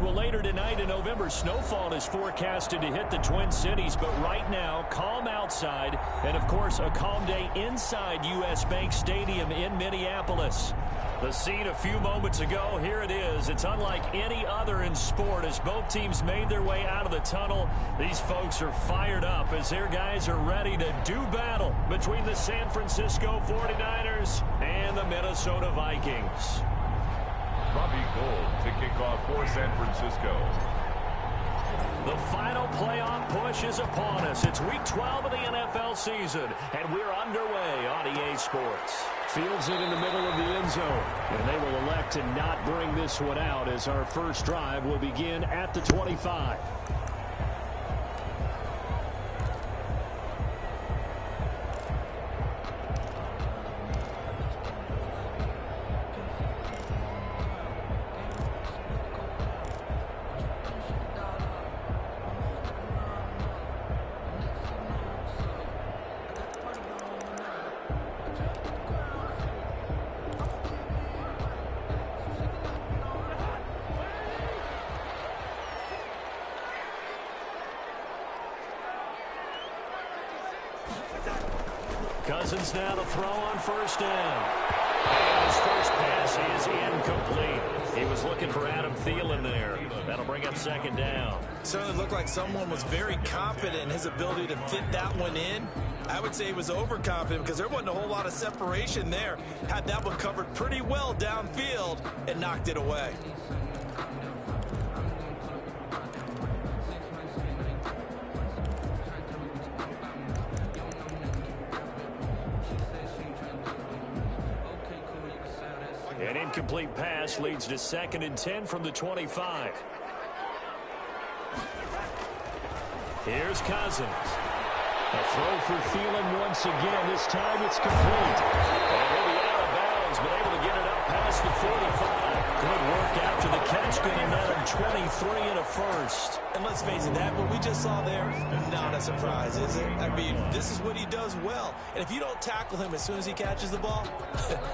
Well, later tonight in November, snowfall is forecasted to hit the Twin Cities, but right now, calm outside, and of course, a calm day inside U.S. Bank Stadium in Minneapolis. The scene a few moments ago, here it is. It's unlike any other in sport as both teams made their way out of the tunnel. These folks are fired up as their guys are ready to do battle between the San Francisco 49ers and the Minnesota Vikings. Robbie Gould to kick off for San Francisco. The final playoff push is upon us. It's week 12 of the NFL season, and we're underway on EA Sports. Fields it in the middle of the end zone, and they will elect to not bring this one out as our first drive will begin at the 25. Cousins now to throw on first down. And his first pass is incomplete. He was looking for Adam Thielen there. That'll bring up second down. Certainly looked like someone was very confident in his ability to fit that one in. I would say he was overconfident because there wasn't a whole lot of separation there. Had that one covered pretty well downfield and knocked it away. An incomplete pass leads to 2nd and 10 from the 25. Here's Cousins. A throw for Thielen once again. This time it's complete. And he'll be out of bounds, but able to get it up past the 45. Good work after the catch. Going to net him 23 and a first. And let's face it, that what we just saw there, not a surprise, is it? I mean, this is what he does well. And if you don't tackle him as soon as he catches the ball,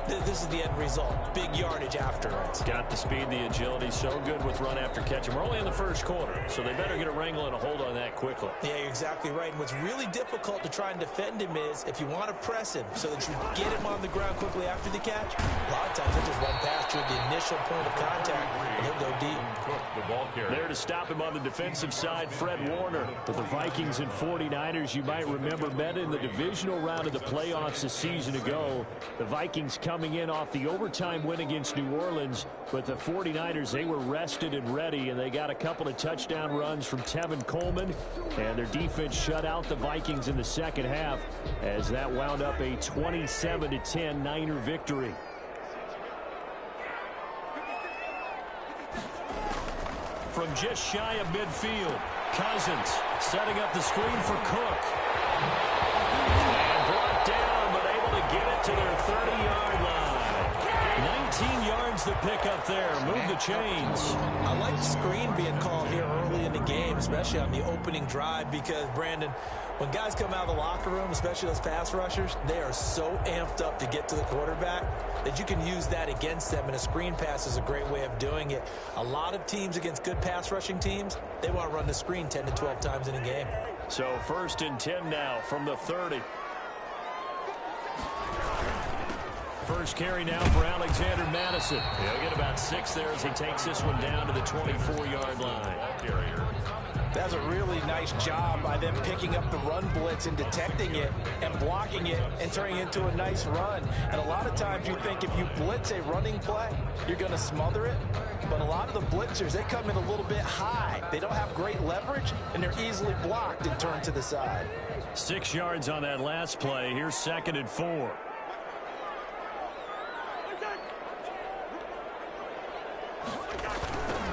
this is the end result. Big yardage afterwards. Got the speed, the agility, so good with run after catch. And we're only in the first quarter, so they better get a wrangle and a hold on that quickly. Yeah, you're exactly right. And what's really difficult to try and defend him is if you want to press him so that you get him on the ground quickly after the catch, a lot of times he'll just run past you at the initial point of contact, and he'll go deep. The ball carrier. There to stop him on the defensive side, Fred Warner. But the Vikings and 49ers, you might remember, met in the divisional round of the playoffs a season ago. The Vikings coming in off the overtime win against New Orleans, but the 49ers, they were rested and ready, and they got a couple of touchdown runs from Tevin Coleman, and their defense shut out the Vikings in the second half as that wound up a 27-10 Niner victory. From just shy of midfield, Cousins setting up the screen for Cook. And brought down, but able to get it to their 30-yard line. 19 yards to pick up there. Move the chains. I like the screen being called here early in the game, especially on the opening drive, because, Brandon, when guys come out of the locker room, especially those pass rushers, they are so amped up to get to the quarterback that you can use that against them, and a screen pass is a great way of doing it. A lot of teams against good pass rushing teams, they want to run the screen 10 to 12 times in a game. So 1st and 10 now from the 30. First carry now for Alexander Madison. He'll get about 6 there as he takes this one down to the 24-yard line. That's a really nice job by them picking up the run blitz and detecting it and blocking it and turning it into a nice run. And a lot of times you think if you blitz a running play, you're going to smother it. But a lot of the blitzers, they come in a little bit high. They don't have great leverage, and they're easily blocked and turned to the side. 6 yards on that last play. Here's 2nd and 4.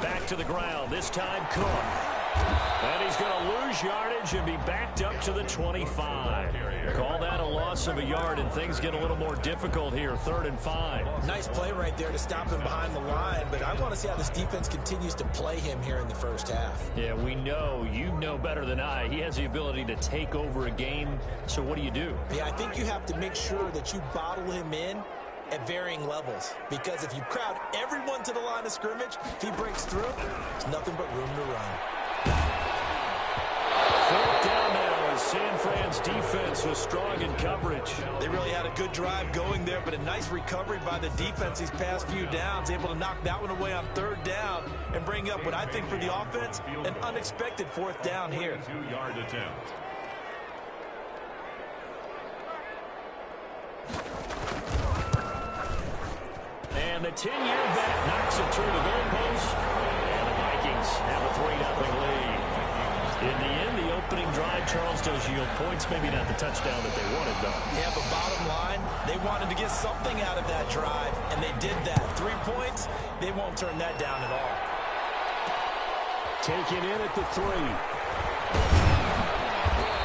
Back to the ground. This time Cook. And he's going to lose yardage and be backed up to the 25. Call that a loss of a yard, and things get a little more difficult here. 3rd and 5. Nice play right there to stop him behind the line, but I want to see how this defense continues to play him here in the first half. Yeah, we know. You know better than I. He has the ability to take over a game, so what do you do? Yeah, I think you have to make sure that you bottle him in at varying levels. Because if you crowd everyone to the line of scrimmage, if he breaks through, there's nothing but room to run. Fourth down now as San Fran's defense was strong in coverage. They really had a good drive going there, but a nice recovery by the defense these past few downs, able to knock that one away on third down and bring up what I think for the offense, an unexpected fourth down here. 2-yard attempt. And the 10-year vet knocks it through the goalpost, and the Vikings have a 3-0 lead. In the end, the opening drive, Charles, does yield points. Maybe not the touchdown that they wanted, though. Yeah, but bottom line, they wanted to get something out of that drive, and they did that. 3 points, they won't turn that down at all. Taken in at the 3.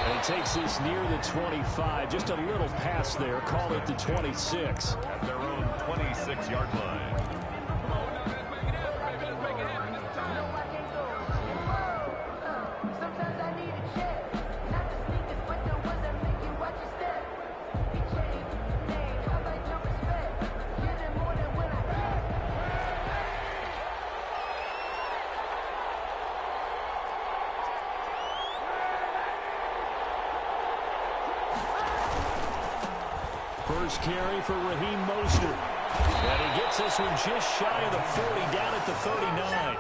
And he takes this near the 25. Just a little pass there. Call it the 26. At their own 26-yard line. First carry for Raheem Mostert. And he gets this one just shy of the 40, down at the 39.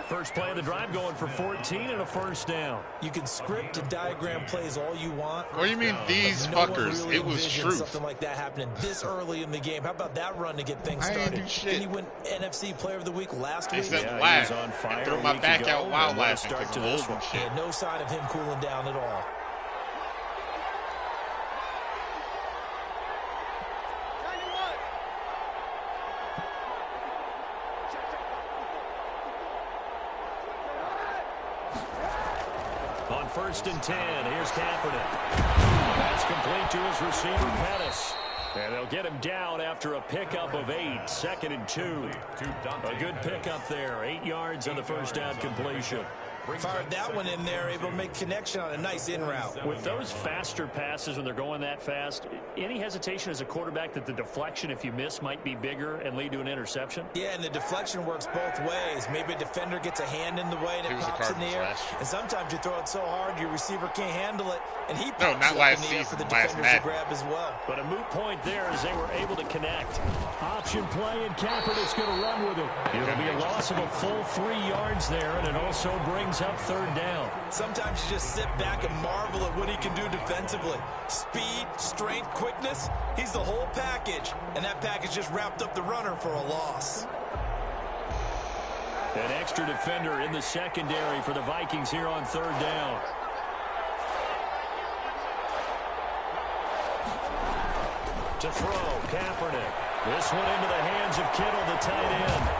First play of the drive going for 14 and a first down. You can script and diagram plays all you want. What do you mean these fuckers? Really it was true. Something like that happening this early in the game. How about that run to get things started? Didn't he win NFC Player of the Week last week? Except Yeah, laugh. he was on fire I threw my back ago, out while and what a laughing start because to I'm this old one. and shit. Yeah, no sign of him cooling down at all. On 1st and 10, here's Kaepernick. That's complete to his receiver, Pettis. And they'll get him down after a pickup of 8, 2nd and 2. A good pickup there, 8 yards on the first down completion. Fired that one in there, able to make connection on a nice in route. With those faster passes when they're going that fast, any hesitation as a quarterback that the deflection, if you miss, might be bigger and lead to an interception? Yeah, and the deflection works both ways. Maybe a defender gets a hand in the way and it pops in the air. And sometimes you throw it so hard your receiver can't handle it, and he pops not up last in the air for the season, last defenders to Madden. grab as well. But a moot point there as they were able to connect. Option play, and Kaepernick's going to run with it. It'll be a loss of a full 3 yards there, and it also brings up third down. Sometimes you just sit back and marvel at what he can do defensively. Speed, strength, quickness, he's the whole package. And that package just wrapped up the runner for a loss. An extra defender in the secondary for the Vikings here on third down. To throw, Kaepernick. This one into the hands of Kittle, the tight end.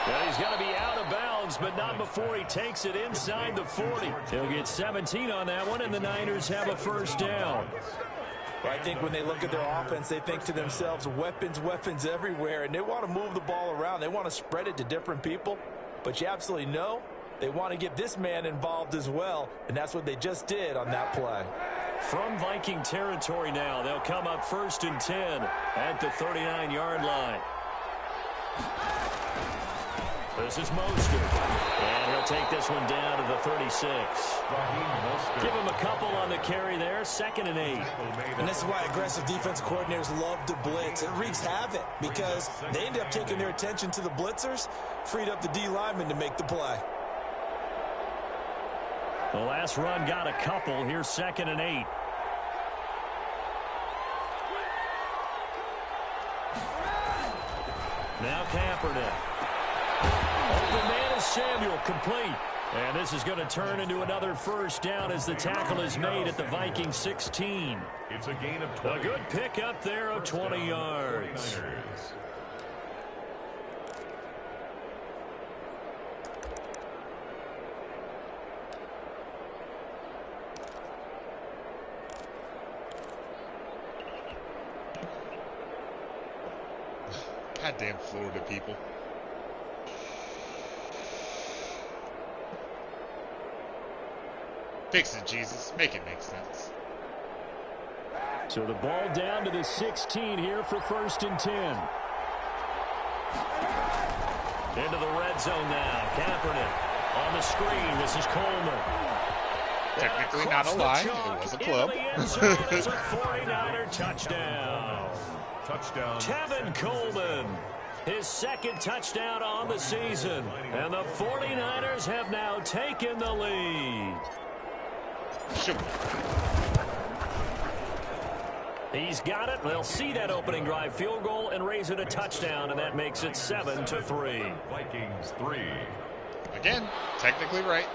Well, he's got to be out of bounds, but not before he takes it inside the 40. He'll get 17 on that one, and the Niners have a first down. Well, I think when they look at their offense, they think to themselves, weapons, weapons everywhere, and they want to move the ball around. They want to spread it to different people, but you absolutely know they want to get this man involved as well, and that's what they just did on that play. From Viking territory now, they'll come up 1st and 10 at the 39-yard line. This is Mostert, and he'll take this one down to the 36. Give him a couple on the carry there, 2nd and 8. And this is why aggressive defense coordinators love to blitz. It wreaks havoc because they end up taking their attention to the blitzers, freed up the D lineman to make the play. The last run got a couple. Here's 2nd and 8. Now Kaepernick. Open man is Samuel, complete. And this is going to turn into another first down as the tackle is made at the Viking 16. It's a gain of 20. A good pickup there of 20 yards. Goddamn Florida people. Fix it, Jesus. Make it make sense. So the ball down to the 16 here for 1st and 10. Into the red zone now. Kaepernick on the screen. This is Coleman. Technically not a lie. It was a club. It's a 49er touchdown. Touchdown. Tevin Coleman. His 2nd touchdown on the season. And the 49ers have now taken the lead. Shoot. He's got it. They'll see that opening drive field goal and raise it a touchdown, and that makes it 7-3. Vikings 3. Again, technically right.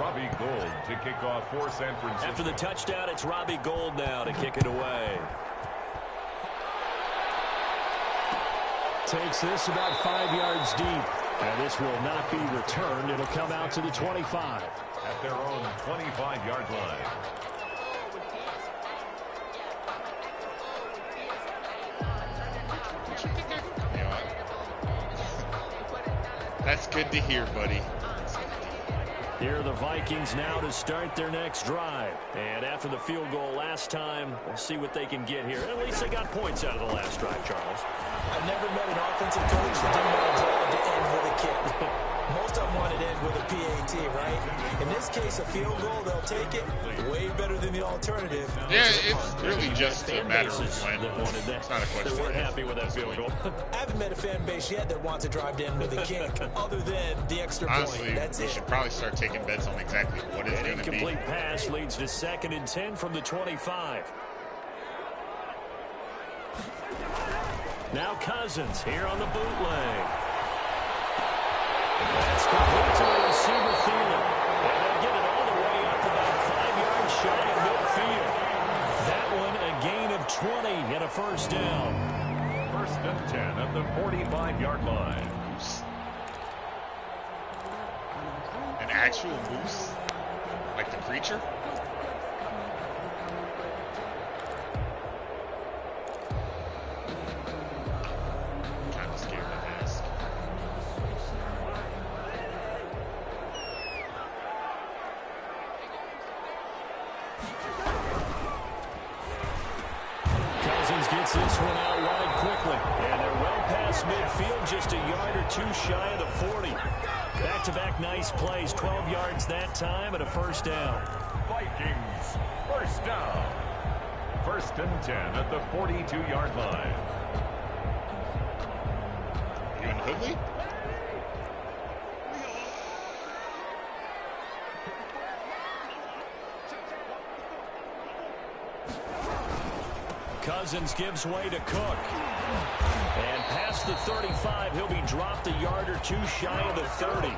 Robbie Gould to kick off for San Francisco. After the touchdown, it's Robbie Gould now to kick it away. Takes this about 5 yards deep. And this will not be returned. It'll come out to the 25. At their own 25-yard line. That's good to hear, buddy. Here are the Vikings now to start their next drive. And after the field goal last time, we'll see what they can get here. At least they got points out of the last drive, Charles. I've never met an offensive coach that didn't want to drive to end with a kick. Most of them want to end with a PAT, right? In this case, a field goal, they'll take it. Way better than the alternative. Yeah, it's really just a matter of when. It's not a question. They weren't happy with that field goal. I haven't met a fan base yet that wants to drive to end with a kick, other than the extra Honestly, point. That's we it. should probably start taking bets on exactly what it's going to be. Incomplete pass leads to 2nd and 10 from the 25. Now Cousins here on the bootleg. That's complete to the receiver Thielen. And they'll get it all the way up about 5 yards shy of midfield. That one a gain of 20 and a 1st down. 1st and 10 at the 45-yard line. An actual moose? Like the creature? Kind of scared to ask. Cousins gets this one out wide quickly. And they're well past midfield, just a yard or 2 shy of the 40. Back-to-back nice plays, 12 yards that time and a 1st down. Vikings 1st down. 1st and 10 at the 42-yard line. You in Hoodley? Cousins gives way to Cook. And past the 35, he'll be dropped a yard or 2 shy of the 30.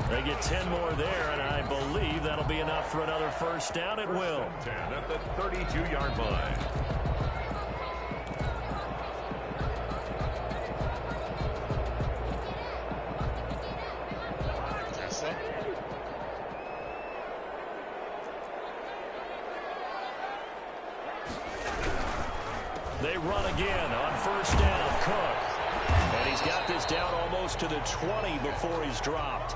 They get 10 more there, and I believe that'll be enough for another 1st down. It will. 10 at the 32-yard line. Tesla? They run again on 1st down. Cook. And he's got this down almost to the 20 before he's dropped.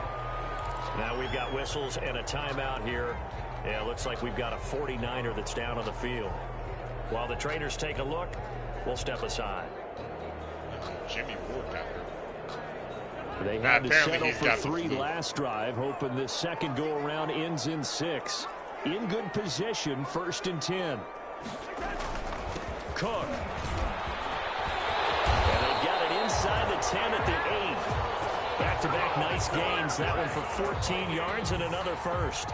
Now we've got whistles and a timeout here. Yeah, it looks like we've got a 49er that's down on the field. While the trainers take a look, we'll step aside. Jimmy Woodpecker. They had to settle for 3 last drive, hoping this second go-around ends in 6. In good position, 1st and 10. Cook. And they've got it inside the 10 at the 8. Back-to-back nice gains. That one for 14 yards and another 1st.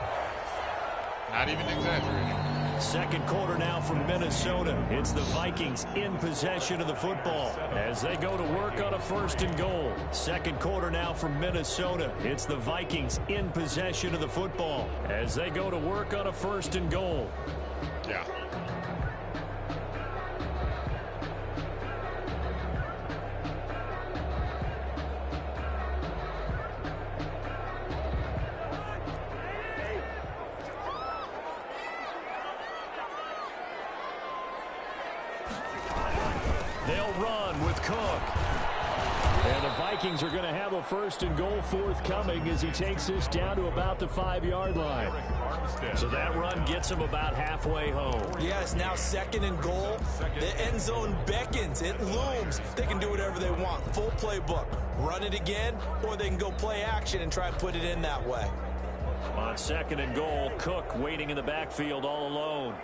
Not even exaggerating. Second quarter now from Minnesota. It's the Vikings in possession of the football as they go to work on a 1st and goal. Second quarter now from Minnesota. It's the Vikings in possession of the football as they go to work on a 1st and goal. Yeah. Vikings are going to have a 1st and goal forthcoming as he takes this down to about the 5-yard line. So that run gets him about halfway home. Yeah, it's now 2nd and goal. The end zone beckons. It looms. They can do whatever they want. Full playbook. Run it again, or they can go play action and try to put it in that way. On 2nd and goal, Cook waiting in the backfield all alone.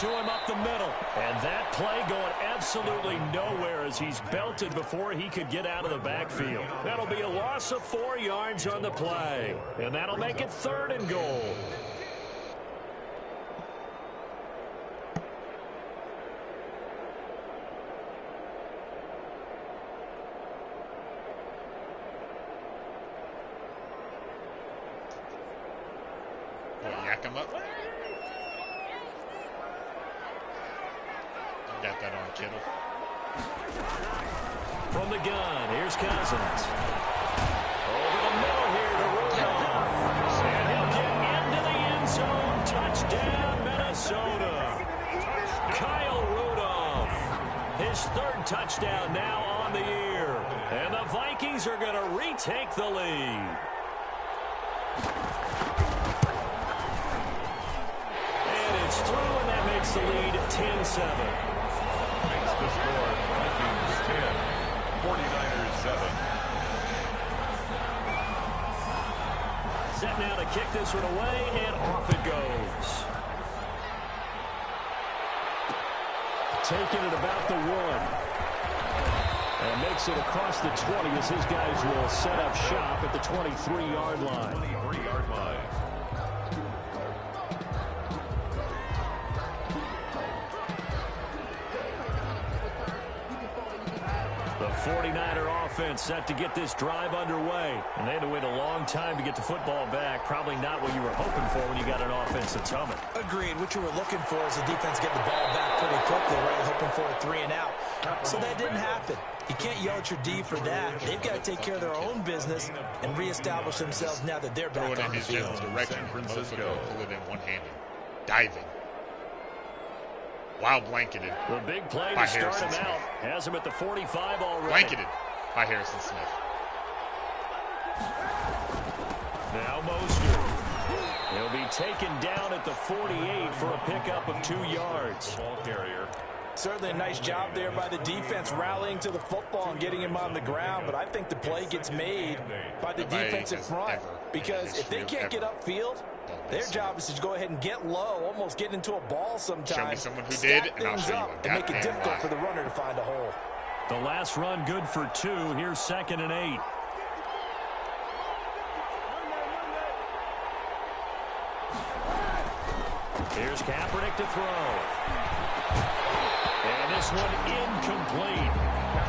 To him up the middle, and that play going absolutely nowhere as he's belted before he could get out of the backfield. That'll be a loss of 4 yards on the play, and that'll make it 3rd and goal. Yak him up. Got that on Kittle. From the gun, here's Cousins. Over the middle here to Rudolph. And he'll get into the end zone. Touchdown, Minnesota. Kyle Rudolph. His 3rd touchdown now on the year. And the Vikings are going to retake the lead. And it's through, and that makes the lead 10-7. The score, Vikings 10, 49ers 7. Set now to kick this one away, and off it goes. Taking it about the 1. And makes it across the 20 as his guys will set up shop at the 23-yard line. 23-yard line. The 49er offense set to get this drive underway. And they had to wait a long time to get the football back. Probably not what you were hoping for when you got an offense that's humming. Agreed. What you were looking for is the defense getting the ball back pretty quickly, right? Hoping for a 3 and out. So that didn't happen. You can't yell at your D for that. They've got to take care of their own business and reestablish themselves now that they're back on the field. Direction, Francisco. Pull it in one-handed. Diving. Wild blanketed. The big play to start him out. Has him at the 45 already. Blanketed by Harrison Smith. Now Mostert. He'll be taken down at the 48 for a pickup of 2 yards. Ball carrier. Certainly a nice job there by the defense rallying to the football and getting him on the ground, but I think the play gets made by the defensive front because if they can't get upfield, their job is to go ahead and get low, almost get into a ball sometimes. Show me someone who did, and I'll show you and make it difficult for the runner to find a hole. The last run good for 2. Here's 2nd and 8. Here's Kaepernick to throw. And this one incomplete.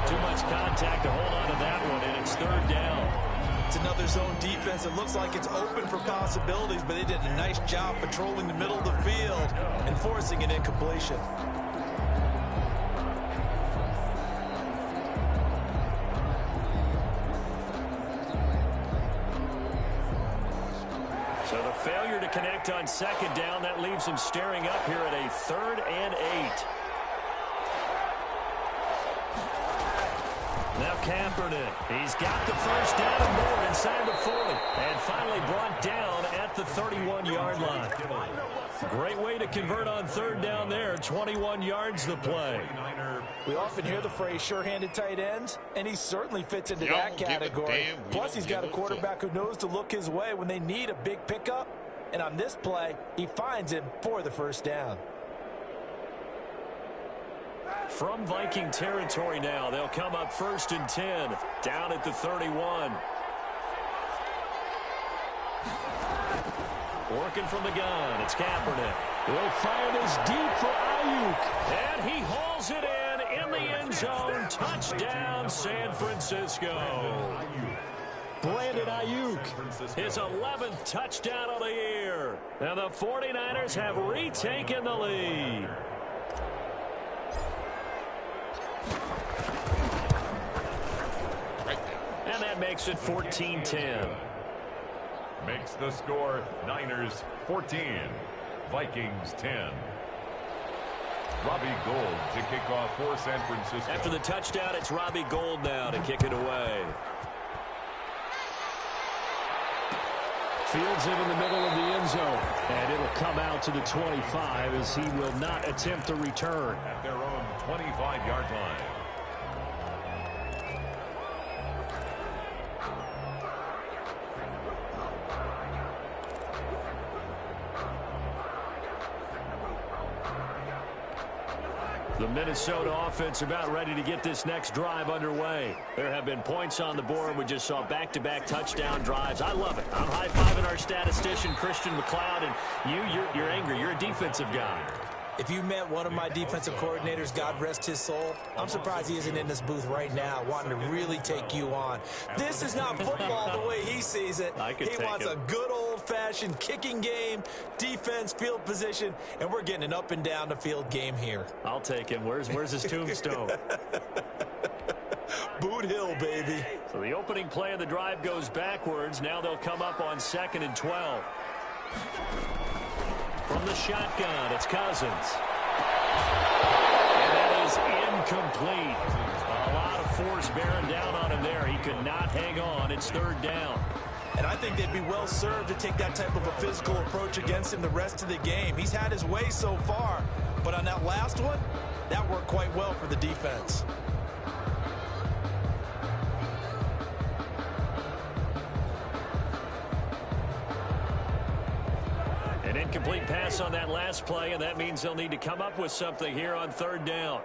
Too much contact to hold on to that one, and it's 3rd down. It's another zone defense. It looks like it's open for possibilities, but they did a nice job patrolling the middle of the field and forcing an incompletion. So the failure to connect on 2nd down, that leaves him staring up here at a 3rd and 8. Now Kaepernick, he's got the 1st down and more inside the 40. And finally brought down at the 31-yard line. Great way to convert on 3rd down there. 21 yards the play. We often hear the phrase sure-handed tight ends, and he certainly fits into that category. Plus, he's got a quarterback who knows to look his way when they need a big pickup. And on this play, he finds him for the 1st down. From Viking territory now, they'll come up 1st and 10, down at the 31. Working from the gun, it's Kaepernick. He'll fire this deep for Ayuk. And he hauls it in the end zone. Touchdown, San Francisco. Brandon Ayuk, his 11th touchdown of the year. And the 49ers have retaken the lead. And that makes it 14-10. Makes the score Niners 14, Vikings 10. Robbie Gould to kick off for San Francisco. After the touchdown, it's Robbie Gould now to kick it away. Fields it in the middle of the end zone. And it'll come out to the 25 as he will not attempt a return. At their own 25-yard line. The Minnesota offense about ready to get this next drive underway. There have been points on the board. We just saw back-to-back touchdown drives. I love it. I'm high-fiving our statistician, Christian McLeod, and you're angry. You're a defensive guy. If you met one of my defensive coordinators, God rest his soul, I'm surprised he isn't in this booth right now wanting to really take you on. This is not football the way he sees it. He wants a good old-fashioned kicking game, defense, field position, and we're getting an up and down the field game here. I'll take him. Where's his tombstone? Boot Hill, baby. So the opening play of the drive goes backwards. Now they'll come up on 2nd and 12. From the shotgun, it's Cousins. And that is incomplete. A lot of force bearing down on him there. He could not hang on. It's 3rd down. And I think they'd be well served to take that type of a physical approach against him the rest of the game. He's had his way so far. But on that last one, that worked quite well for the defense. An incomplete pass on that last play, and that means they'll need to come up with something here on 3rd down.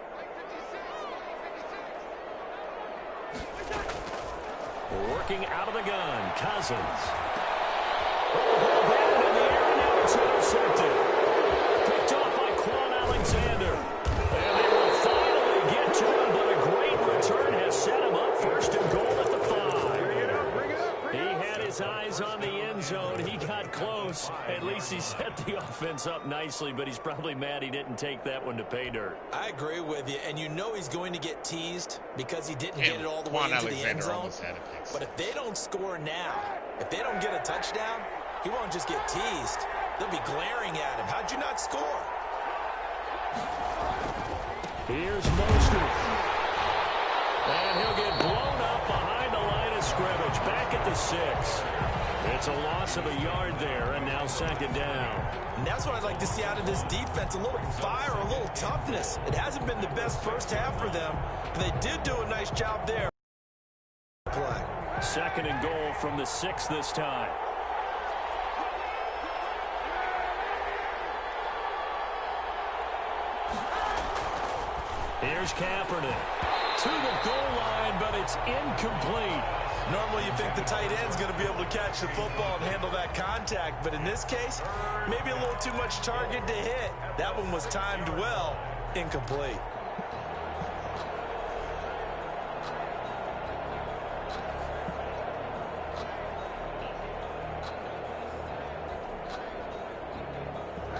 Working out of the gun, Cousins. Ball in the air, and now it's intercepted. Picked off by Quan Alexander. And they will finally get to him, but a great return has set him up 1st and goal at the 5. He had his eyes on the end zone. He got close. At least he set the offense up nicely, but he's probably mad he didn't take that one to pay dirt. I agree with you, and you know he's going to get teased because he didn't get it all the way into the end zone. But if they don't score now, if they don't get a touchdown, he won't just get teased. They'll be glaring at him. How'd you not score? Here's Mostert. And he'll get blown up behind the line of scrimmage. Back at the 6. It's a loss of a yard there, and now 2nd down. And that's what I'd like to see out of this defense, a little fire, a little toughness. It hasn't been the best first half for them, but they did do a nice job there. Play. 2nd and goal from the 6 this time. Here's Kaepernick. To the goal line, but it's incomplete. Normally you think the tight end's going to be able to catch the football and handle that contact, but in this case, maybe a little too much target to hit. That one was timed well. Incomplete.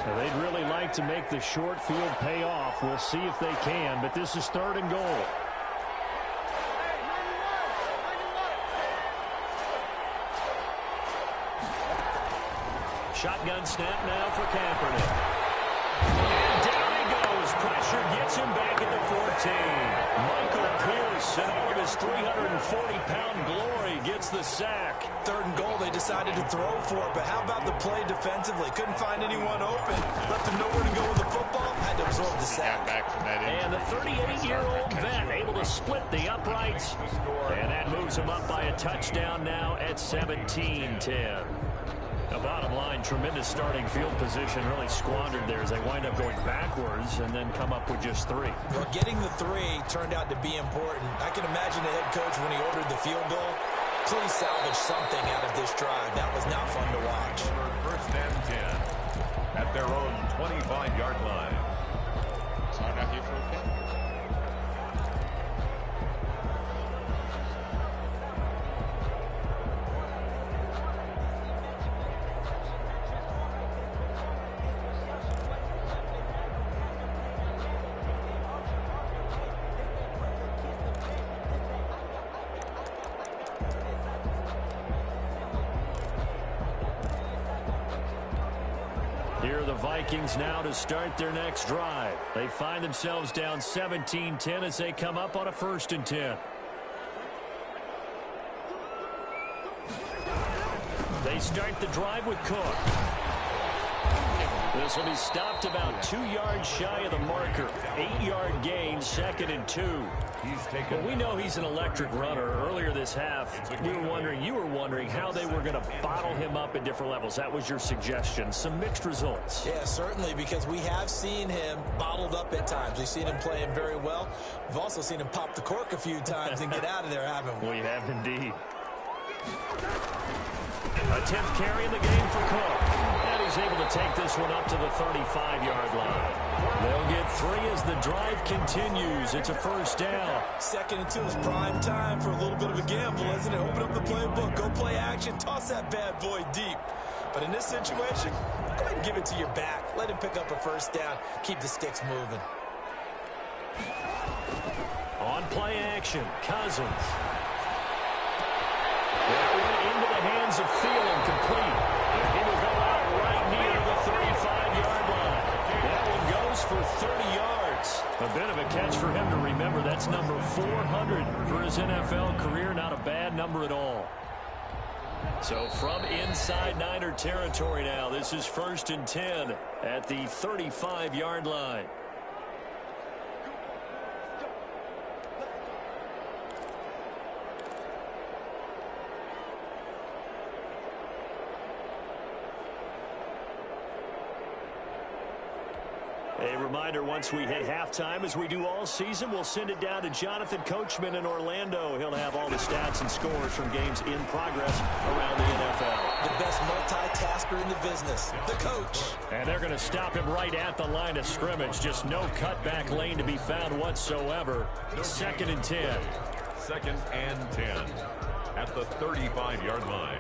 Now they'd really like to make the short field pay off. We'll see if they can, but this is 3rd and goal. Shotgun snap now for Kaepernick. And down he goes. Pressure gets him back at the 14. Michael Pierce, in all of his 340-pound glory, gets the sack. 3rd and goal, they decided to throw for it, but how about the play defensively? Couldn't find anyone open. Left him nowhere to go with the football. Had to absorb the sack. And the 38-year-old vet able to split the uprights. And that moves him up by a touchdown now at 17-10. The bottom line, tremendous starting field position, really squandered there as they wind up going backwards and then come up with just 3. Well, getting the 3 turned out to be important. I can imagine the head coach when he ordered the field goal. Please salvage something out of this drive. That was not fun to watch. 1st and 10 at their own 25-yard line. Sorry, not here for a pick. Here are the the Vikings now to start their next drive. They find themselves down 17-10 as they come up on a 1st and 10. They start the drive with Cook. This will be stopped about 2 yards shy of the marker. 8-yard gain, 2nd and 2. Well, we know he's an electric runner. Earlier this half, you were wondering how they were going to bottle him up at different levels. That was your suggestion. Some mixed results. Yeah, certainly, because we have seen him bottled up at times. We've seen him playing very well. We've also seen him pop the cork a few times and get out of there, haven't we? We have indeed. A 10th carry in the game for Cook. And he's able to take this one up to the 35-yard line. They'll get 3 as the drive continues. It's a 1st down. 2nd and 2 is prime time for a little bit of a gamble, isn't it? Open up the playbook, go play action, toss that bad boy deep. But in this situation, go ahead and give it to your back. Let him pick up a 1st down. Keep the sticks moving. On play action, Cousins. That one into the hands of Thielen, complete. And he will go out right near the 35-yard line. That one goes for 30 yards. A bit of a catch for him to remember. That's number 400 for his NFL career. Not a bad number at all. So from inside Niner territory now, this is 1st and 10 at the 35-yard line. A reminder, once we hit halftime, as we do all season, we'll send it down to Jonathan Coachman in Orlando. He'll have all the stats and scores from games in progress around the NFL. The best multitasker in the business, the coach. And they're going to stop him right at the line of scrimmage. Just no cutback lane to be found whatsoever. 2nd and 10. 2nd and 10 at the 35-yard line.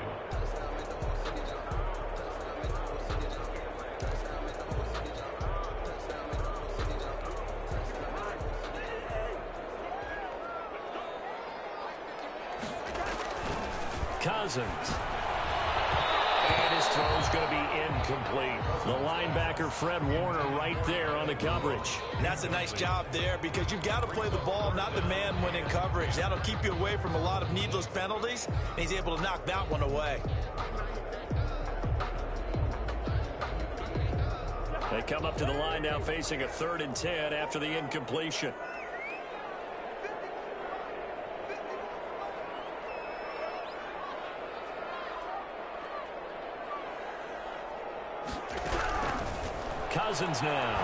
Cousins. And his throw's going to be incomplete. The linebacker, Fred Warner, right there on the coverage. And that's a nice job there because you've got to play the ball, not the man when in coverage. That'll keep you away from a lot of needless penalties, and he's able to knock that one away. They come up to the line now facing a 3rd and 10 after the incompletion. Cousins now.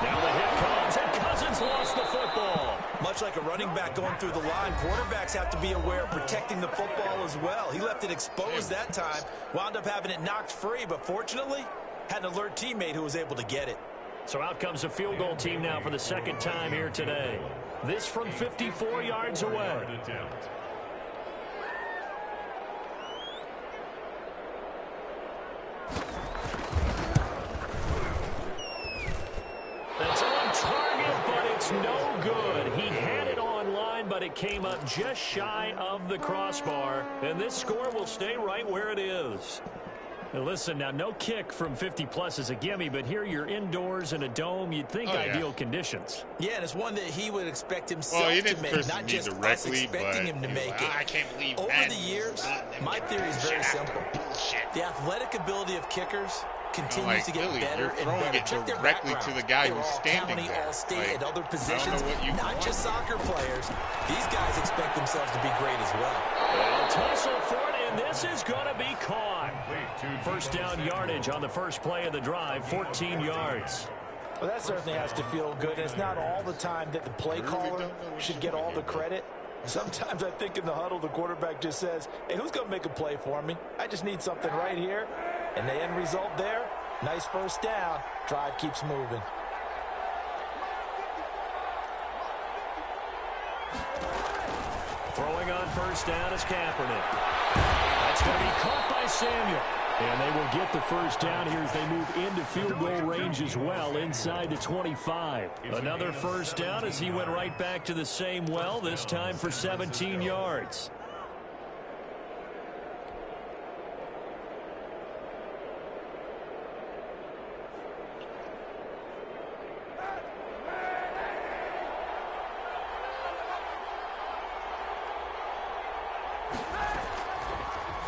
Now the hit comes, and Cousins lost the football. Much like a running back going through the line, quarterbacks have to be aware of protecting the football as well. He left it exposed that time, wound up having it knocked free, but fortunately, had an alert teammate who was able to get it. So out comes the field goal team now for the 2nd time here today. This from 54 yards away. That's on target, but it's no good. He had it on line, but it came up just shy of the crossbar. And this score will stay right where it is. Now listen, now no kick from 50-plus is a gimme, but here you're indoors in a dome. You'd think ideal conditions. Yeah, and it's one that he would expect himself to make, not just us expecting him to make it. I can't believe over the years, my theory is very simple. The athletic ability of kickers continues to get better and better. Check their background. To the guy who's standing there. All-state at other positions, not just soccer players. These guys expect themselves to be great as well. Well, tussle for it, and this is going to be caught. 1st down yardage on the first play of the drive, 14 yards. Well, that certainly has to feel good. And it's not all the time that the play caller should get all the credit. Sometimes I think in the huddle, the quarterback just says, hey, who's going to make a play for me? I just need something right here. And the end result there, nice 1st down. Drive keeps moving. Throwing on 1st down is Kaepernick. That's going to be caught by Samuel. And they will get the 1st down here as they move into field goal range as well, inside the 25. Another 1st down as he went right back to the same well, this time for 17 yards.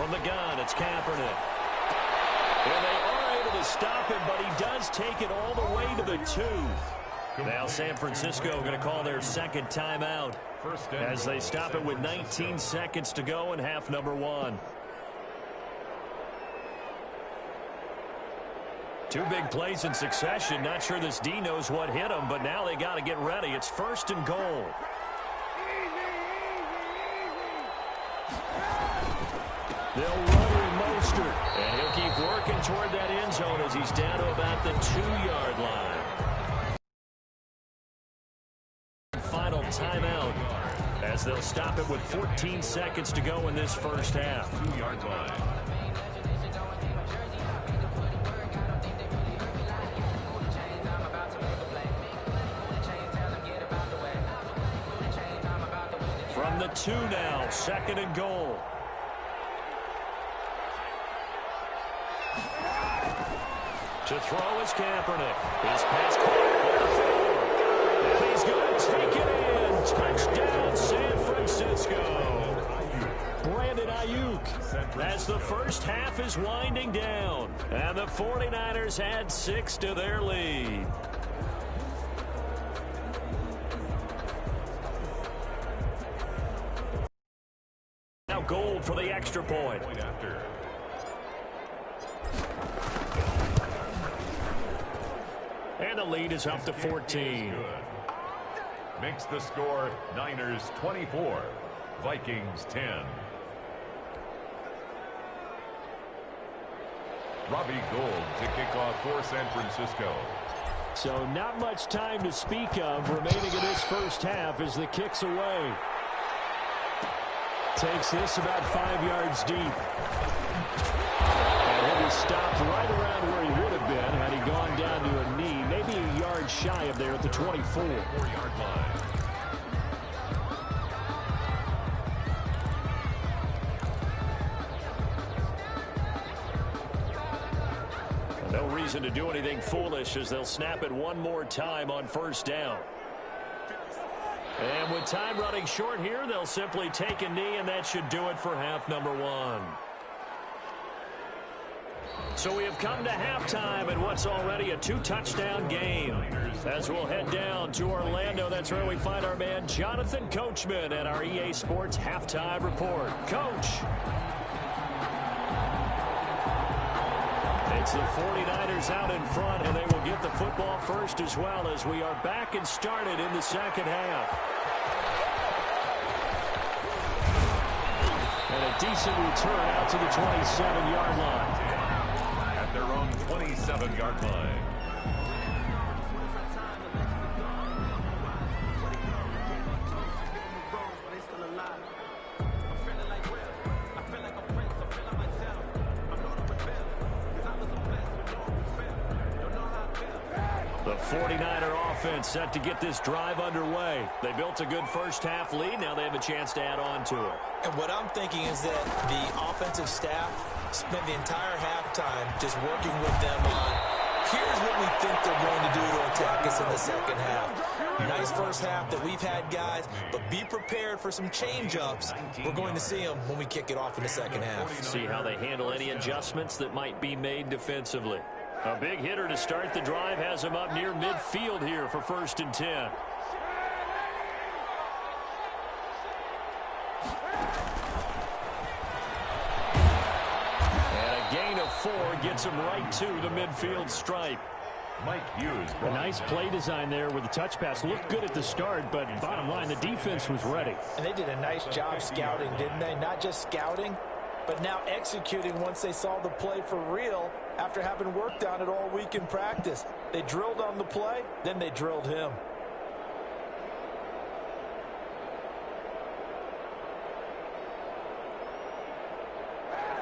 From the gun, it's Kaepernick. And they are able to stop him, but he does take it all the way to the 2. Now San Francisco going to call their second timeout as they stop it with 19 seconds to go in half number 1. 2 big plays in succession. Not sure this D knows what hit him, but now they got to get ready. It's 1st and goal. They'll run with Mostert, and he'll keep working toward that end zone as he's down to about the 2-yard line. Final timeout as they'll stop it with 14 seconds to go in this first half. 2-yard line. From the 2 now, 2nd and goal. To throw is Kaepernick. His pass caught. And he's going to take it in. Touchdown, San Francisco. Brandon Ayuk as the first half is winding down. And the 49ers add 6 to their lead. Now Gold for the extra point. And the lead is up to 14. Makes the score Niners 24, Vikings 10. Robbie Gould to kick off for San Francisco. So not much time to speak of remaining in this first half as the kick's away. Takes this about 5 yards deep. And he'll be stopped right around where he would have been had he gone down to a knee, maybe a yard shy of there at the 24. 4-yard line. No reason to do anything foolish as they'll snap it one more time on first down. And with time running short here, they'll simply take a knee, and that should do it for half number 1. So we have come to halftime in what's already a 2-touchdown game. As we'll head down to Orlando, that's where we find our man Jonathan Coachman at our EA Sports Halftime Report. Coach. It's the 49ers out in front, and they will get the football first as well as we are back and started in the second half. And a decent return out to the 27-yard line. At their own 27-yard line. The 49er offense set to get this drive underway. They built a good first half lead. Now they have a chance to add on to it. And what I'm thinking is that the offensive staff spent the entire halftime just working with them on, here's what we think they're going to do to attack us in the second half. Nice first half that we've had, guys, but be prepared for some change-ups. We're going to see them when we kick it off in the second half. See how they handle any adjustments that might be made defensively. A big hitter to start the drive has him up near midfield here for 1st and 10. And a gain of 4 gets him right to the midfield stripe. Mike Hughes. A nice play design there with the touch pass. Looked good at the start, but bottom line, the defense was ready. And they did a nice job scouting, didn't they? Not just scouting, but now executing once they saw the play for real after having worked on it all week in practice. They drilled on the play, then they drilled him.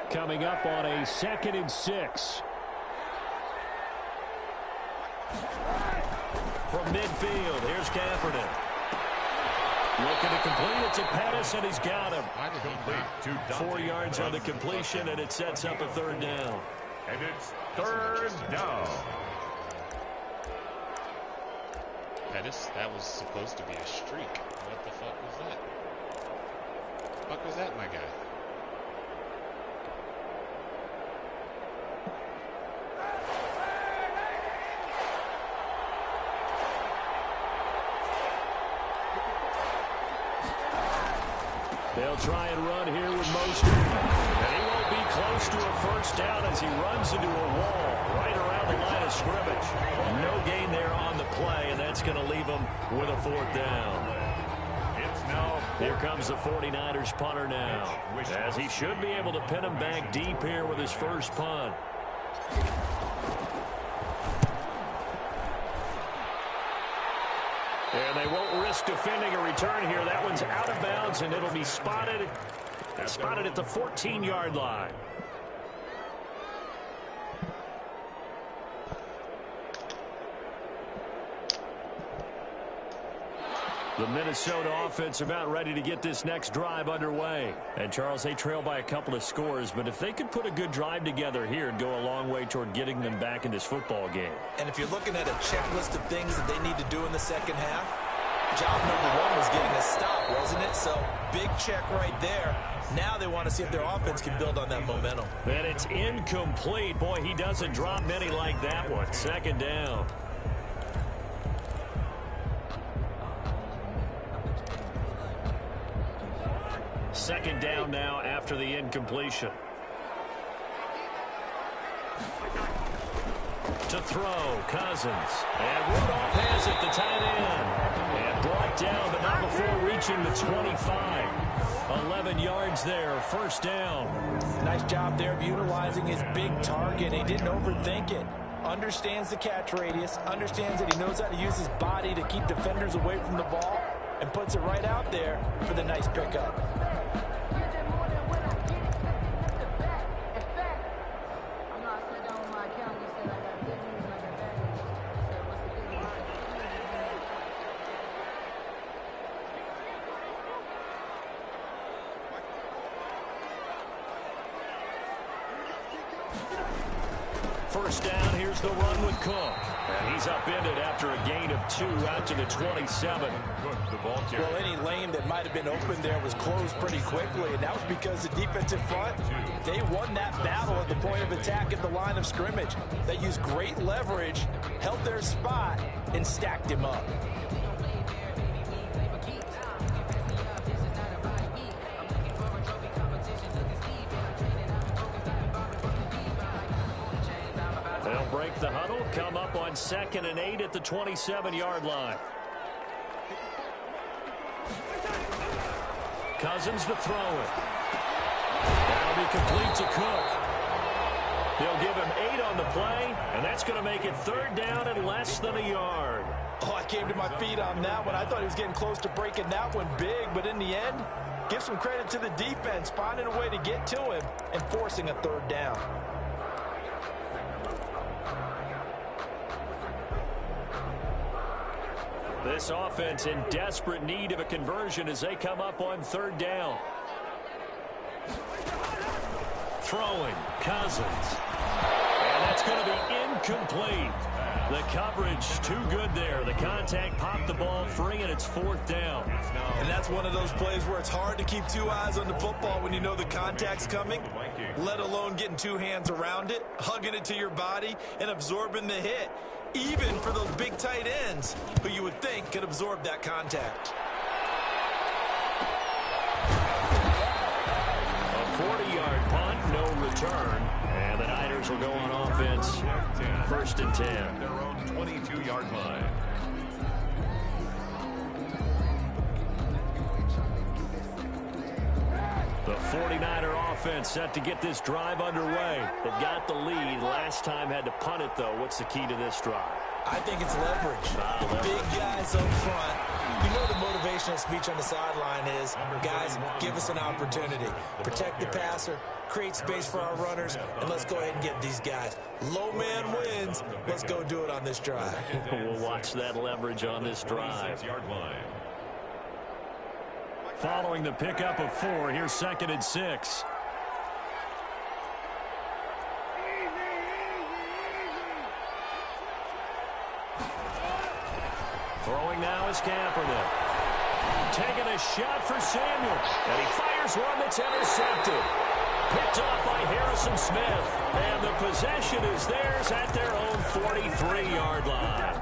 Coming up on a 2nd and 6. From midfield, here's Kaepernick. Looking to complete it to Pettis, and he's got him. 4 yards on the completion, and it sets up a 3rd down. And it's 3rd down. Pettis, that was supposed to be a streak. What the fuck was that? What the fuck was that, my guy? They'll try and run here with Mostert. And he won't be close to a first down as he runs into a wall right around the line of scrimmage. No gain there on the play, and that's going to leave him with a fourth down. Here comes the 49ers punter now, as he should be able to pin him back deep here with his first punt. And they won't risk defending a return here. That one's out of bounds, and it'll be spotted at the 14-yard line. The Minnesota offense about ready to get this next drive underway. And, Charles, they trail by a couple of scores, but if they could put a good drive together here, it'd go a long way toward getting them back in this football game. And if you're looking at a checklist of things that they need to do in the second half, job number one was getting a stop, wasn't it? So, big check right there. Now they want to see if their offense can build on that momentum. And it's incomplete. Boy, he doesn't drop many like that one. Second down. Second down now after the incompletion. To throw, Cousins. And Rudolph has it, the tight end. And brought down, but not before reaching the 25. 11 yards there, first down. Nice job there of utilizing his big target. He didn't overthink it. Understands the catch radius, understands that he knows how to use his body to keep defenders away from the ball, and puts it right out there for the nice pickup. First down, here's the run with Cook. And he's upended after a gain of 2 out to the 27. Well, any lane that might have been open there was closed pretty quickly, and that was because the defensive front, they won that battle at the point of attack at the line of scrimmage. They used great leverage, held their spot, and stacked him up. They'll break the huddle, come up on 2nd and 8 at the 27-yard line. Cousins to throw it. That'll be complete to Cook. They'll give him 8 on the play, and that's going to make it 3rd down and less than a yard. Oh, I came to my feet on that one. I thought he was getting close to breaking that one big, but in the end, give some credit to the defense, finding a way to get to him and forcing a 3rd down. This offense in desperate need of a conversion as they come up on 3rd down. Throwing, Cousins. And that's going to be incomplete. The coverage too good there. The contact popped the ball free, and it's 4th down. And that's one of those plays where it's hard to keep 2 eyes on the football when you know the contact's coming, let alone getting 2 hands around it, hugging it to your body, and absorbing the hit. Even for those big tight ends who you would think could absorb that contact. A 40-yard punt, no return. And the Niners will go on offense. 1st and 10. Their own 22-yard line. The 49er offense set to get this drive underway. They've got the lead. Last time had to punt it, though. What's the key to this drive? I think it's leverage. Big guys up front. You know the motivational speech on the sideline is, guys, give us an opportunity. Protect the passer, create space for our runners, and let's go ahead and get these guys. Low man wins. Let's go do it on this drive. We'll watch that leverage on this drive. Following the pickup of 4, here's 2nd and 6. Throwing now is Kaepernick. Taking a shot for Samuel. And he fires one that's intercepted. Picked off by Harrison Smith. And the possession is theirs at their own 43-yard line.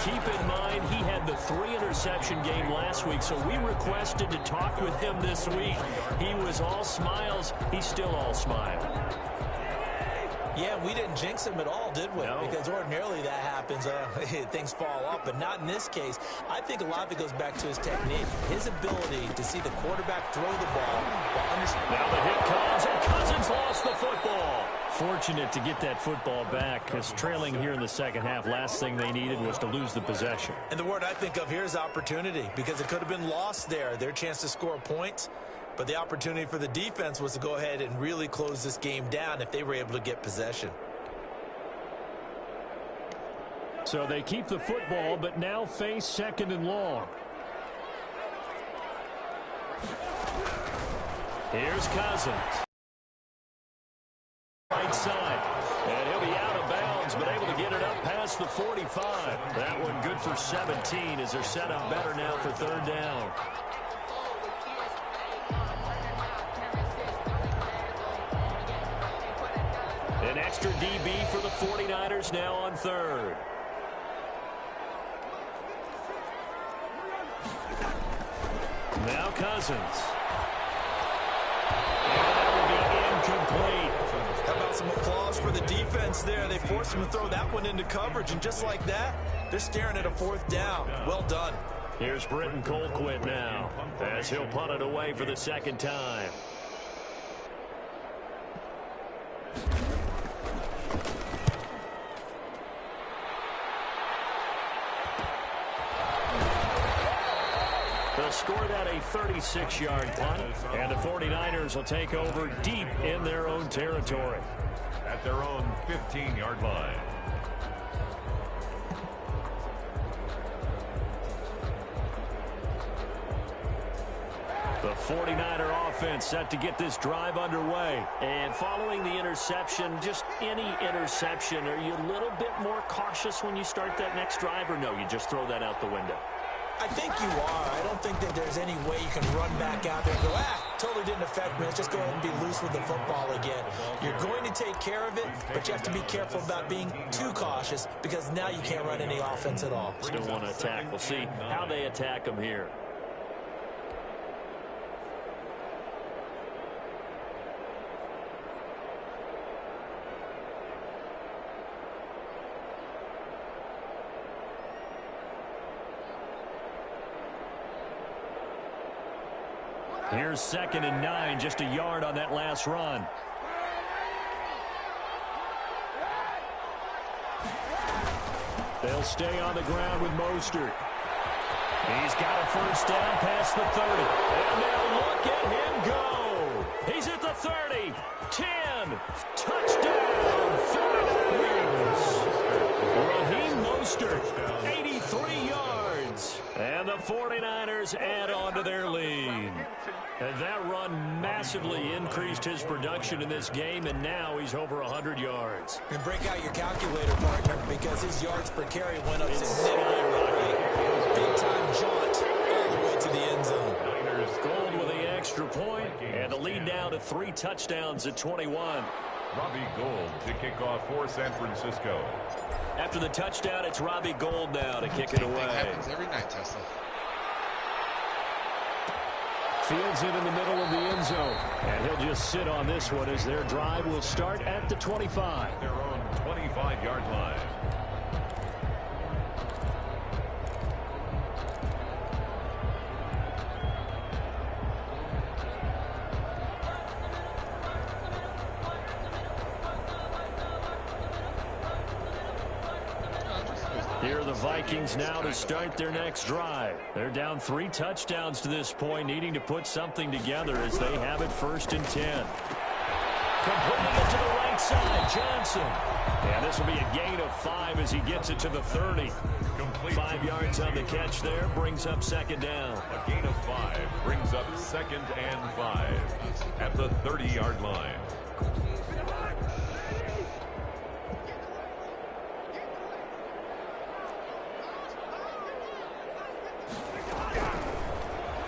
Keep in mind he had the 3-interception game last week, so we requested to talk with him this week. He was all smiles. He's still all smile. Yeah, we didn't jinx him at all, did we? No. Because ordinarily that happens, things fall off, but not in this case. I think a lot of it goes back to his technique, his ability to see the quarterback throw the ball. Now the hit comes, and Cousins lost the football. Fortunate to get that football back, because trailing here in the second half, last thing they needed was to lose the possession. And the word I think of here is opportunity, because it could have been lost there, their chance to score points. But the opportunity for the defense was to go ahead and really close this game down if they were able to get possession. So they keep the football, but now face 2nd and long. Here's Cousins. Right side. And he'll be out of bounds, but able to get it up past the 45. That one good for 17 as they're set up better now for 3rd down. An extra DB for the 49ers now on 3rd. Now Cousins. And that will be incomplete. How about some applause for the defense there? They forced him to throw that one into coverage, and just like that, they're staring at a 4th down. Well done. Here's Britton Colquitt now, as he'll punt it away for the 2nd time. They'll score that a 36-yard punt, and the 49ers will take over deep in their own territory. At their own 15-yard line. The 49er offense set to get this drive underway. And following the interception, just any interception, are you a little bit more cautious when you start that next drive, or no, you just throw that out the window? I think you are. I don't think that there's any way you can run back out there and go, totally didn't affect me. Let's just go ahead and be loose with the football again. You're going to take care of it, but you have to be careful about being too cautious because now you can't run any offense at all. Still want to attack. We'll see how they attack them here. Here's 2nd and 9, just a yard on that last run. They'll stay on the ground with Mostert. He's got a 1st down past the 30. And now look at him go. He's at the 30, 10, touchdown, 49ers. Raheem Mostert, 83 yards. And the 49ers add on to their lead. And that run massively increased his production in this game, and now he's over 100 yards. And break out your calculator, partner, because his yards per carry went up significantly. Big-time jaunt all the way to the end zone. Gold with the extra point, and the lead now to 3 touchdowns at 21. Robbie Gould to kick off for San Francisco. After the touchdown, it's Robbie Gould now to kick it away. That happens every night, Tesla. Fields it in the middle of the end zone. And he'll just sit on this one as their drive will start at the 25. Their own 25-yard line. Here are the Vikings now to start their next drive. They're down 3 touchdowns to this point, needing to put something together as they have it 1st and 10. Completing it to the right side, Johnson. And this will be a gain of 5 as he gets it to the 30. 5 yards on the catch there, brings up 2nd down. A gain of 5 brings up 2nd and 5 at the 30-yard line.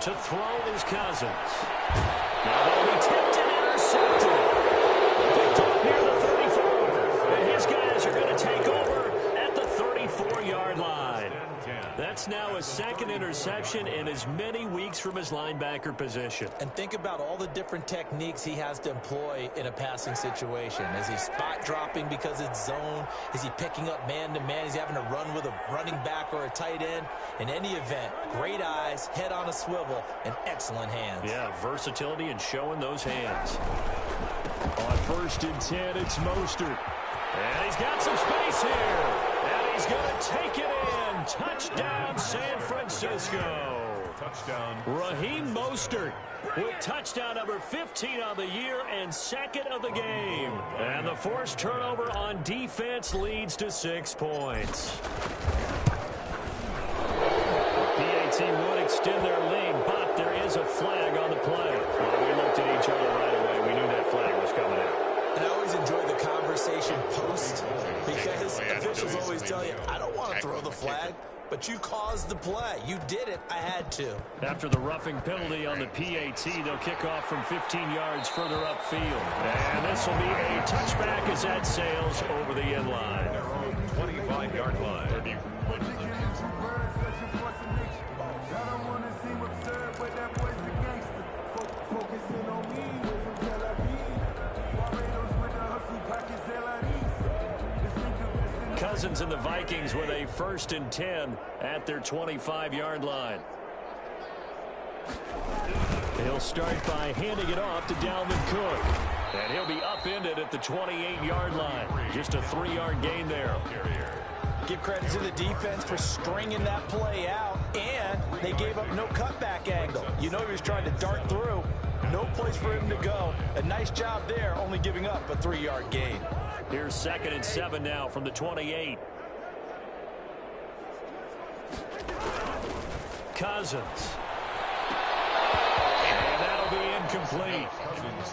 To throw is Cousins. Now they'll be tipped and intercepted. Picked up near the 34. And his guys are going to take over at the 34-yard line. That's now a second interception in as many weeks from his linebacker position. And think about all the different techniques he has to employ in a passing situation. Is he spot dropping because it's zone? Is he picking up man-to-man? Is he having to run with a running back or a tight end? In any event, great eyes, head on a swivel, and excellent hands. Yeah, versatility and showing those hands. On 1st and 10, it's Mostert. And he's got some space here. And he's going to take it in. Touchdown, San Francisco. Touchdown. Raheem Mostert with touchdown number 15 on the year and second of the game. And the forced turnover on defense leads to 6 points. PAT would extend their lead, but there is a flag on the play. Well, we looked at each other right away. We knew that flag was coming out. And I always enjoy the conversation post because officials always tell you, I don't want to throw the flag, but you caused the play. You did it. I had to. After the roughing penalty on the PAT, they'll kick off from 15 yards further upfield. And this will be a touchback as that sails over the end line. 25-yard line. Cousins and the Vikings with a 1st and 10 at their 25-yard line. He'll start by handing it off to Dalvin Cook. And he'll be upended at the 28-yard line. Just a 3-yard gain there. Give credit to the defense for stringing that play out, and they gave up no cutback angle. You know he was trying to dart through. No place for him to go. A nice job there, only giving up a 3-yard gain. Here's 2nd and 7 now from the 28. Cousins. And that'll be incomplete.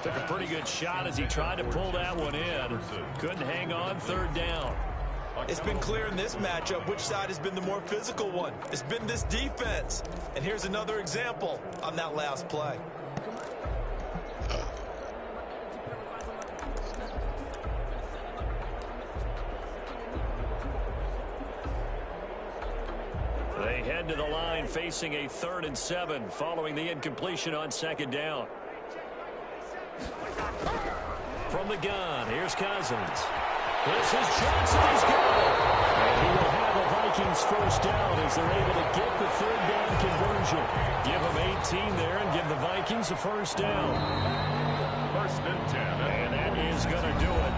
Took a pretty good shot as he tried to pull that one in. Couldn't hang on 3rd down. It's been clear in this matchup which side has been the more physical one. It's been this defense. And here's another example on that last play. They head to the line facing a 3rd and 7 following the incompletion on 2nd down. From the gun, here's Cousins. This is Johnson. He's good. And he will have a Vikings 1st down as they're able to get the 3rd down conversion. Give them 18 there and give the Vikings a 1st down. 1st and 10. And that is going to do it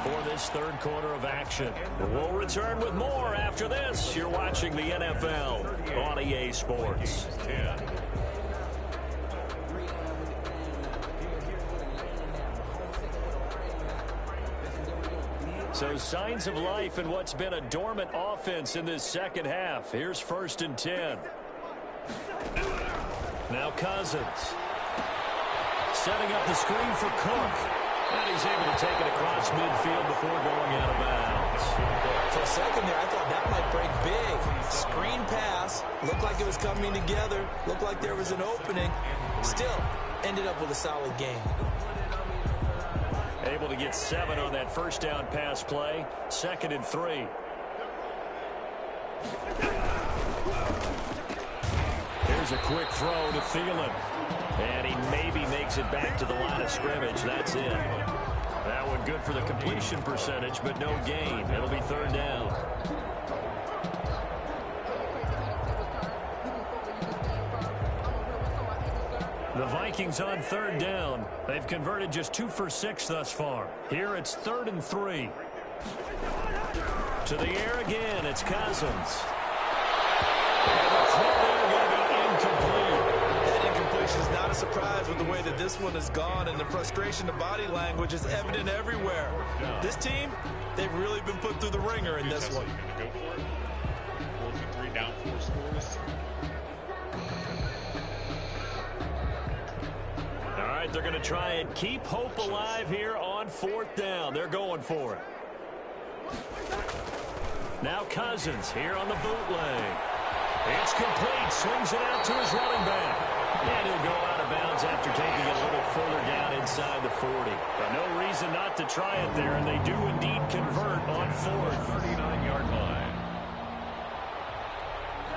for this 3rd quarter of action. We'll return with more after this. You're watching the NFL on EA Sports. 10. So signs of life in what's been a dormant offense in this 2nd half. Here's 1st and 10. Now Cousins. Setting up the screen for Cook. And he's able to take it across midfield before going out of bounds. For a second there, I thought that might break big. Screen pass. Looked like it was coming together. Looked like there was an opening. Still, ended up with a solid game. Able to get 7 on that 1st down pass play. 2nd and 3. Here's a quick throw to Thielen. And he maybe makes it back to the line of scrimmage. That's it. That one good for the completion percentage, but no gain. It'll be 3rd down. The Vikings on 3rd down. They've converted just 2 for 6 thus far. Here it's 3rd and 3. To the air again, it's Cousins. And the throw there going to be incomplete. That incompletion is not a surprise with the way that this one has gone, and the frustration, the body language is evident everywhere. This team, they've really been put through the ringer in this one. Go for it. 4 for 3 down 4 scores. All right, they're going to try and keep hope alive here on 4th down. They're going for it. Now Cousins here on the bootleg. It's complete. Swings it out to his running back. And he'll go out of bounds after taking it a little further down inside the 40. But no reason not to try it there, and they do indeed convert on 4th. 39-yard line.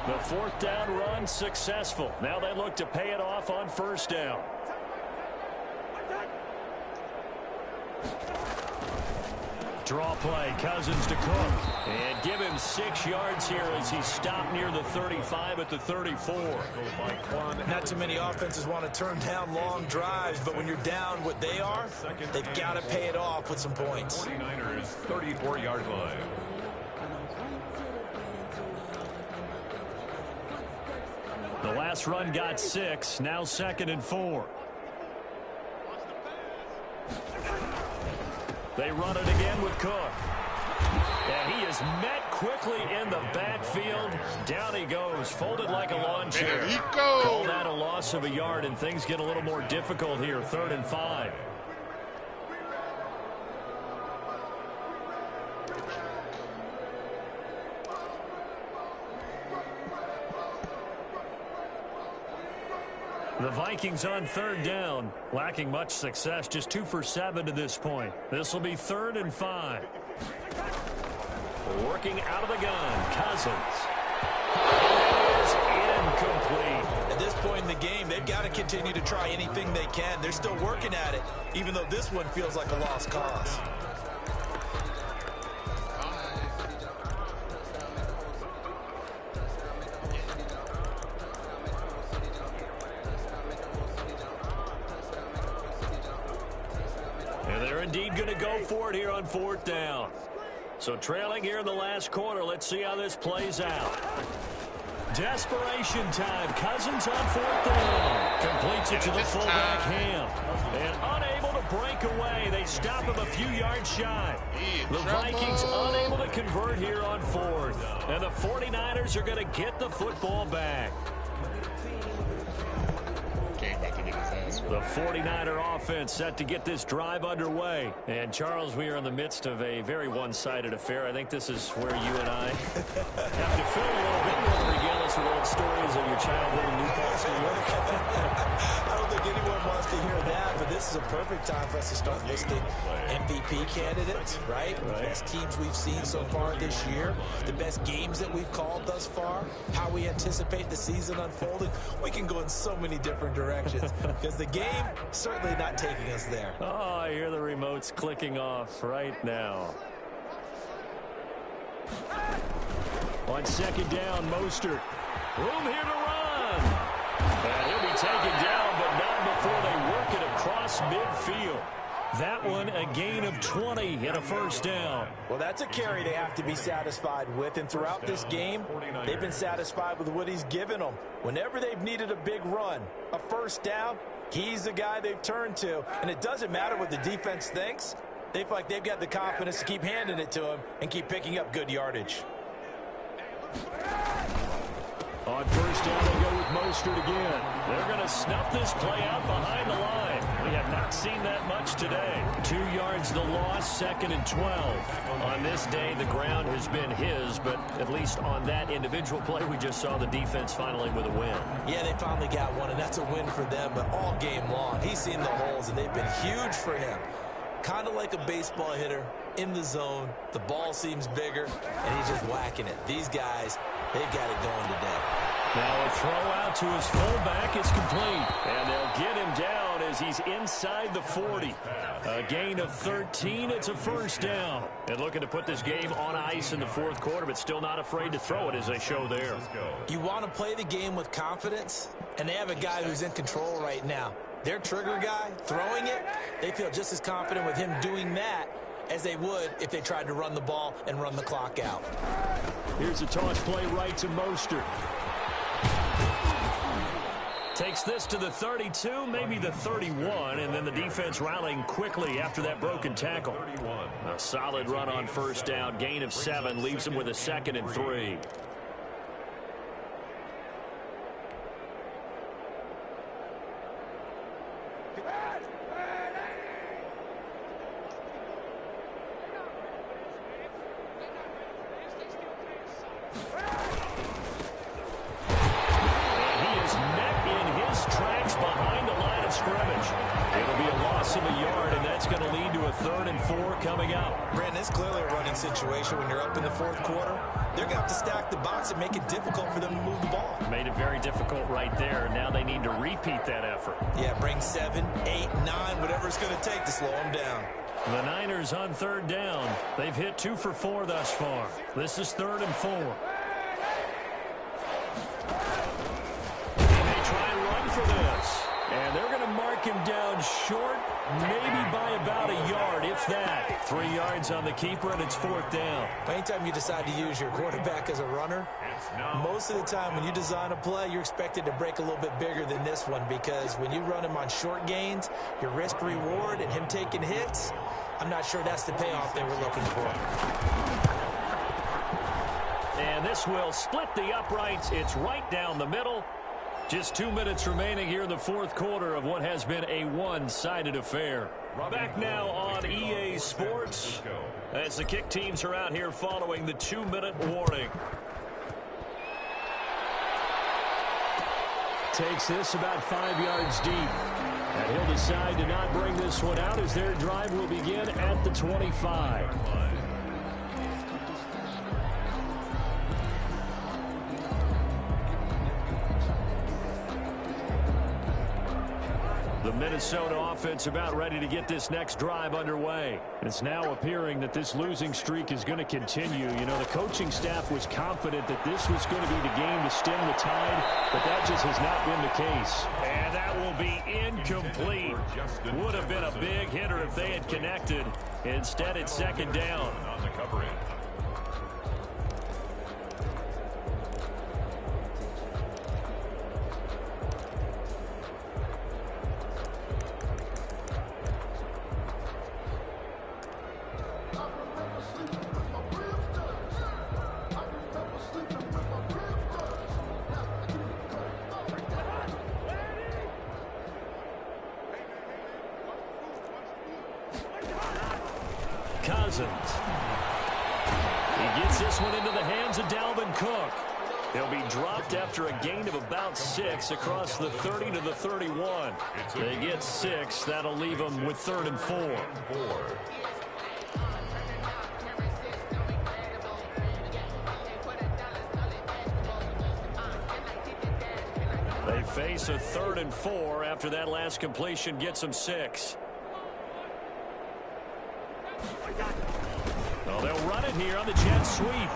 The fourth down run successful. Now they look to pay it off on first down. Draw play, Cousins to Cook. And give him 6 yards here as he stopped near the 35 at the 34. Not too many offenses want to turn down long drives, but when you're down what they are, they've got to pay it off with some points. 49ers 34-yard line. The last run got 6, now 2nd and 4. They run it again with Cook. And he is met quickly in the backfield. Down he goes, folded like a lawn chair. Call that a loss of a yard, and things get a little more difficult here, 3rd and 5. The Vikings on 3rd down, lacking much success, just 2 for 7 to this point. This will be 3rd and 5. Working out of the gun, Cousins. It is incomplete. At this point in the game, they've got to continue to try anything they can. They're still working at it, even though this one feels like a lost cause. Indeed going to go for it here on 4th down. So trailing here in the last quarter. Let's see how this plays out. Desperation time. Cousins on 4th down. Completes it to the fullback Ham. And unable to break away. They stop him a few yards shy. The Vikings unable to convert here on 4th. And the 49ers are going to get the football back. The 49er offense set to get this drive underway. And, Charles, we are in the midst of a very one-sided affair. I think this is where you and I have to fill a little bit. You want to regale us with old stories of your childhood in Newcastle, New York? I don't think anyone wants to hear that, but this is a perfect time for us to start listing MVP candidates, right? The best teams we've seen so far this year, the best games that we've called thus far, how we anticipate the season unfolding. We can go in so many different directions because the game certainly not taking us there. Oh, I hear the remotes clicking off right now. On 2nd down, Mostert. Room here to run. And he'll be taken down, but not before they work it across midfield. That one a gain of 20 and a 1st down. Well, that's a carry they have to be satisfied with. And throughout this game, they've been satisfied with what he's given them. Whenever they've needed a big run, a 1st down, he's the guy they've turned to. And it doesn't matter what the defense thinks. They feel like they've got the confidence to keep handing it to him and keep picking up good yardage. On 1st down, they go with Mostert again. They're going to snuff this play out behind the line. We have not seen that much today. 2 yards the loss, 2nd and 12. On this day, the ground has been his, but at least on that individual play, we just saw the defense finally with a win. Yeah, they finally got one, and that's a win for them, but all game long, he's seen the holes, and they've been huge for him. Kind of like a baseball hitter in the zone. The ball seems bigger, and he's just whacking it. These guys, they've got it going today. Now a throw out to his fullback is complete. And they'll get him down as he's inside the 40. A gain of 13. It's a 1st down. And looking to put this game on ice in the 4th quarter, but still not afraid to throw it as they show there. You want to play the game with confidence, and they have a guy who's in control right now. Their trigger guy, throwing it, they feel just as confident with him doing that as they would if they tried to run the ball and run the clock out. Here's a toss play right to Mostert. Takes this to the 32, maybe the 31, and then the defense rallying quickly after that broken tackle. A solid run on 1st down, gain of 7, leaves him with a 2nd and 3. scrimmage. It'll be a loss of a yard, and that's going to lead to a 3rd and 4 coming up. Brandon, it's clearly a running situation when you're up in the 4th quarter. They're going to have to stack the box and make it difficult for them to move the ball. Made it very difficult right there. Now they need to repeat that effort. Yeah, bring 7, 8, 9, whatever it's going to take to slow them down. The Niners on 3rd down. They've hit 2 for 4 thus far. This is 3rd and 4. They may try and run for this. And they're going to mark him down short, maybe by about a yard, if that. 3 yards on the keeper, and it's 4th down. Anytime you decide to use your quarterback as a runner, most of the time when you design a play, you're expected to break a little bit bigger than this one, because when you run him on short gains, your risk-reward and him taking hits, I'm not sure that's the payoff they were looking for. And this will split the uprights. It's right down the middle. Just 2 minutes remaining here in the 4th quarter of what has been a one-sided affair. Back now on EA Sports as the kick teams are out here following the 2-minute warning. Takes this about 5 yards deep. And he'll decide to not bring this one out as their drive will begin at the 25. The Minnesota offense about ready to get this next drive underway. It's now appearing that this losing streak is going to continue. You know, the coaching staff was confident that this was going to be the game to stem the tide, but that just has not been the case. And that will be incomplete. Would have been a big hitter if they had connected. Instead, it's 2nd down. On the coverage. Cousins. He gets this one into the hands of Dalvin Cook. He'll be dropped after a gain of about 6 across the 30 to the 31. They get 6. That'll leave them with 3rd and 4. They face a 3rd and 4 after that last completion gets them 6. Oh, they'll run it here on the jet sweep.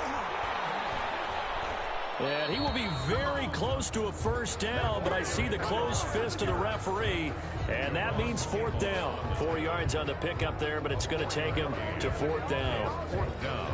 And he will be very close to a 1st down, but I see the closed fist of the referee, and that means 4th down. 4 yards on the pickup there, but it's going to take him to 4th down. 4th down.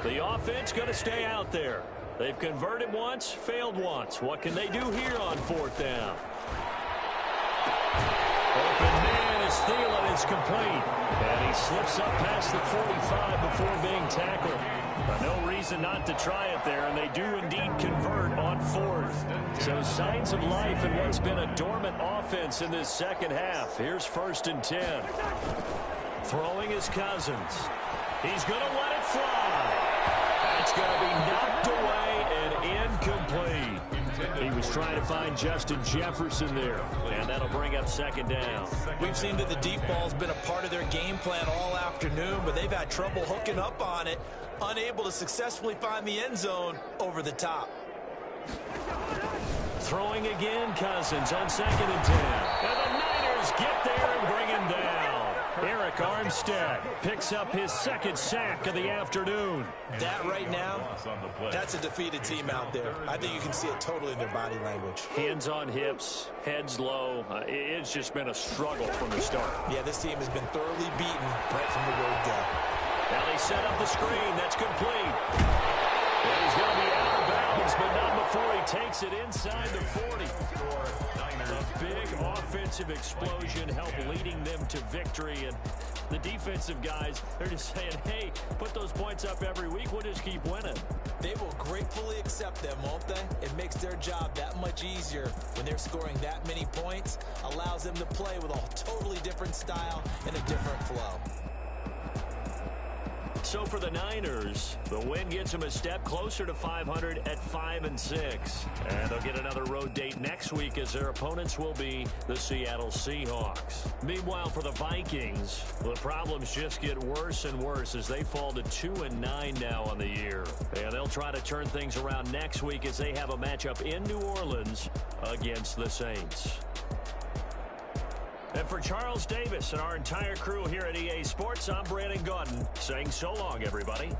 The offense going to stay out there. They've converted once, failed once. What can they do here on 4th down? Open man is Thielen. It's complete. And he slips up past the 45 before being tackled. But no reason not to try it there, and they do indeed convert on 4th. So signs of life in what's been a dormant offense in this 2nd half. Here's 1st and 10. Throwing is Cousins. He's going to let it fly. It's going to be knocked away and incomplete. He was trying to find Justin Jefferson there, and that'll bring up 2nd down. We've seen that the deep ball's been a part of their game plan all afternoon, but they've had trouble hooking up on it, unable to successfully find the end zone over the top. Throwing again, Cousins on 2nd and 10. And the Niners get there and bring him down. Eric Armstead picks up his 2nd sack of the afternoon. That right now, that's a defeated team out there. I think you can see it totally in their body language. Hands on hips, heads low. It's just been a struggle from the start. Yeah, this team has been thoroughly beaten right from the word go. Now they set up the screen. That's complete. And he's going to be out of bounds, but not before he takes it inside the 40. A big offensive explosion helped leading them to victory. And the defensive guys, they're just saying, hey, put those points up every week. We'll just keep winning. They will gratefully accept them, won't they? It makes their job that much easier when they're scoring that many points, allows them to play with a totally different style and a different flow. So for the Niners, the win gets them a step closer to 500 at 5-6. And they'll get another road date next week as their opponents will be the Seattle Seahawks. Meanwhile, for the Vikings, the problems just get worse and worse as they fall to 2-9 now on the year. And they'll try to turn things around next week as they have a matchup in New Orleans against the Saints. And for Charles Davis and our entire crew here at EA Sports, I'm Brandon Gaudin saying so long, everybody.